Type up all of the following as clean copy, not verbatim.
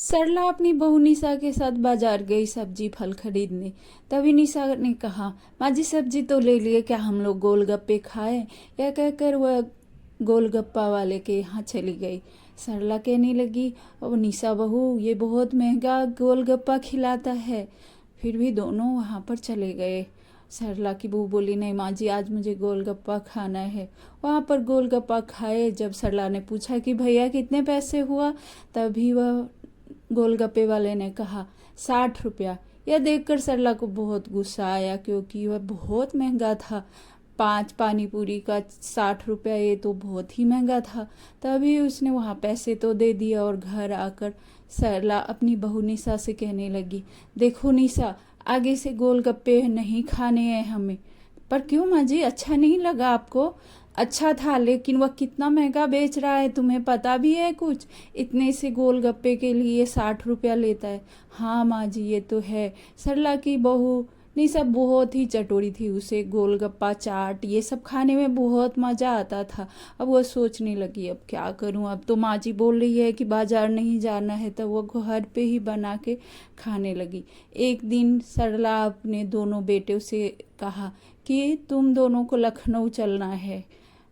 सरला अपनी बहू निशा के साथ बाजार गई सब्जी फल खरीदने। तभी निशा ने कहा, माँ जी सब्जी तो ले लिए, क्या हम लोग गोलगप्पे खाएं? यह कहकर वह गोलगप्पा वाले के यहाँ चली गई। सरला कहने लगी, ओ निशा बहू, ये बहुत महंगा गोलगप्पा खिलाता है। फिर भी दोनों वहाँ पर चले गए। सरला की बहू बोली, नहीं माँ जी, आज मुझे गोलगप्पा खाना है। वहाँ पर गोलगप्पा खाए। जब सरला ने पूछा कि भैया कितने पैसे हुआ, तभी वह गोलगप्पे वाले ने कहा 60 रुपया। यह देखकर सरला को बहुत गुस्सा आया, क्योंकि वह बहुत महंगा था। 5 पानी पूरी का 60 रुपया, ये तो बहुत ही महंगा था। तभी उसने वहाँ पैसे तो दे दिए और घर आकर सरला अपनी बहू निशा से कहने लगी, देखो निशा, आगे से गोलगप्पे नहीं खाने हैं हमें। पर क्यों माँ जी, अच्छा नहीं लगा आपको? अच्छा था, लेकिन वह कितना महंगा बेच रहा है, तुम्हें पता भी है कुछ? इतने से गोलगप्पे के लिए 60 रुपया लेता है। हाँ माँ जी, ये तो है। सरला की बहू निशा बहुत ही चटोरी थी, उसे गोलगप्पा चाट ये सब खाने में बहुत मज़ा आता था। अब वह सोचने लगी, अब क्या करूं, अब तो माँ जी बोल रही है कि बाजार नहीं जाना है, तो वह घर पे ही बना के खाने लगी। एक दिन सरला अपने दोनों बेटों से कहा कि तुम दोनों को लखनऊ चलना है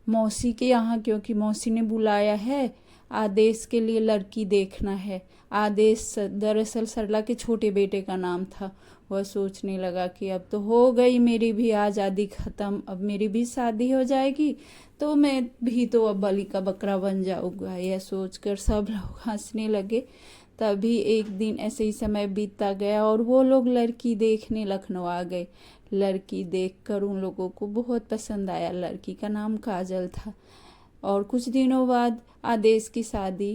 मौसी के यहाँ, क्योंकि मौसी ने बुलाया है। आदेश के लिए लड़की देखना है। आदेश दरअसल सरला के छोटे बेटे का नाम था। वह सोचने लगा कि अब तो हो गई मेरी भी आज़ादी ख़त्म, अब मेरी भी शादी हो जाएगी, तो मैं भी तो अब बलि का बकरा बन जाऊंगा। यह सोचकर सब लोग हंसने लगे। तभी एक दिन ऐसे ही समय बीतता गया और वो लोग लड़की देखने लखनऊ आ गए। लड़की देखकर उन लोगों को बहुत पसंद आया। लड़की का नाम काजल था। और कुछ दिनों बाद आदेश की शादी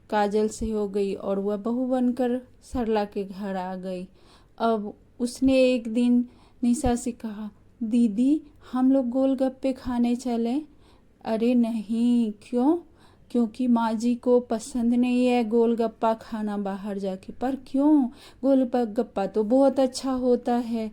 काजल से हो गई और वह बहू बनकर सरला के घर आ गई। अब उसने एक दिन निशा से कहा, दीदी हम लोग गोलगप्पे खाने चलें? अरे नहीं, क्यों? क्योंकि माँ जी को पसंद नहीं है गोलगप्पा खाना बाहर जाके। पर क्यों? गोलगप्पा तो बहुत अच्छा होता है।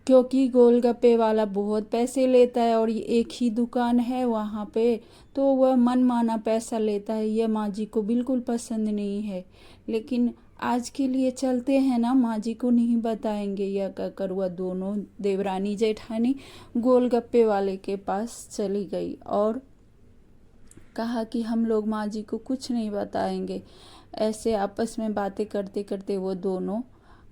क्योंकि गोलगप्पे वाला बहुत पैसे लेता है और ये एक ही दुकान है वहाँ पे, तो वह मनमाना पैसा लेता है। यह माँ जी को बिल्कुल पसंद नहीं है। लेकिन आज के लिए चलते हैं ना, माँ जी को नहीं बताएंगे। यह कहकर वह दोनों देवरानी जेठानी गोलगप्पे वाले के पास चली गई और कहा कि हम लोग माँ जी को कुछ नहीं बताएंगे। ऐसे आपस में बातें करते करते वो दोनों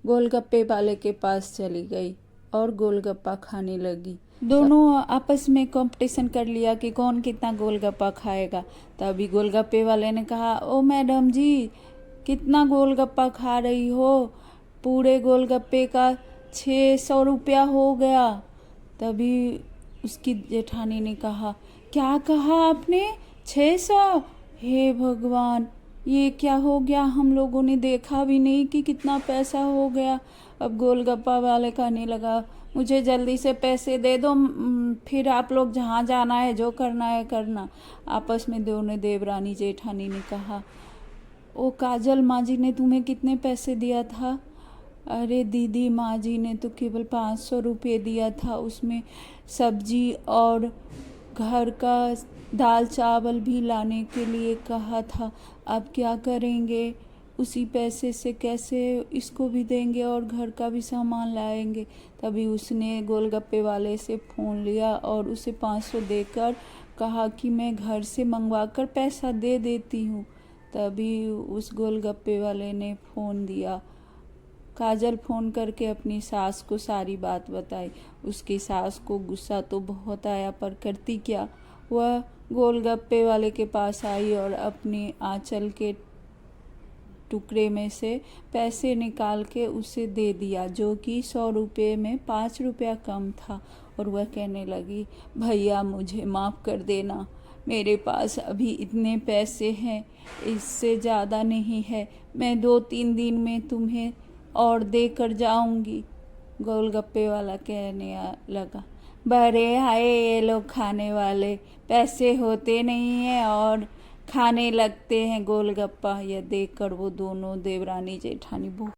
गोलगप्पे वाले के पास चली गई और गोलगप्पा खाने लगी। दोनों आपस में कंपटीशन कर लिया कि कौन कितना गोलगप्पा खाएगा। तभी गोलगप्पे वाले ने कहा, ओ मैडम जी, कितना गोलगप्पा खा रही हो? पूरे गोलगप्पे का 600 रुपया हो गया। तभी उसकी जेठानी ने कहा, क्या कहा आपने? 600? हे भगवान, ये क्या हो गया? हम लोगों ने देखा भी नहीं कि कितना पैसा हो गया। अब गोलगप्पा वाले कहने लगा, मुझे जल्दी से पैसे दे दो, फिर आप लोग जहाँ जाना है जो करना है करना। आपस में दोनों देवरानी जेठानी ने कहा, ओ काजल, माँ जी ने तुम्हें कितने पैसे दिया था? अरे दीदी, माँ जी ने तो केवल 500 रुपये दिया था, उसमें सब्जी और घर का दाल चावल भी लाने के लिए कहा था। अब क्या करेंगे? उसी पैसे से कैसे इसको भी देंगे और घर का भी सामान लाएंगे? तभी उसने गोलगप्पे वाले से फ़ोन लिया और उसे 500 देकर कहा कि मैं घर से मंगवा कर पैसा दे देती हूँ। तभी उस गोलगप्पे वाले ने फ़ोन दिया। काजल फ़ोन करके अपनी सास को सारी बात बताई। उसकी सास को गुस्सा तो बहुत आया, पर करती क्या। वह गोलगप्पे वाले के पास आई और अपने आंचल के टुकड़े में से पैसे निकाल के उसे दे दिया, जो कि 100 रुपये में 5 रुपया कम था। और वह कहने लगी, भैया मुझे माफ़ कर देना, मेरे पास अभी इतने पैसे हैं, इससे ज़्यादा नहीं है। मैं 2-3 दिन में तुम्हें और दे कर जाऊंगी। गोलगप्पे वाला कहने लगा, बड़े हाय ये लोग खाने वाले, पैसे होते नहीं हैं और खाने लगते हैं गोलगप्पा। यह देखकर वो दोनों देवरानी जेठानी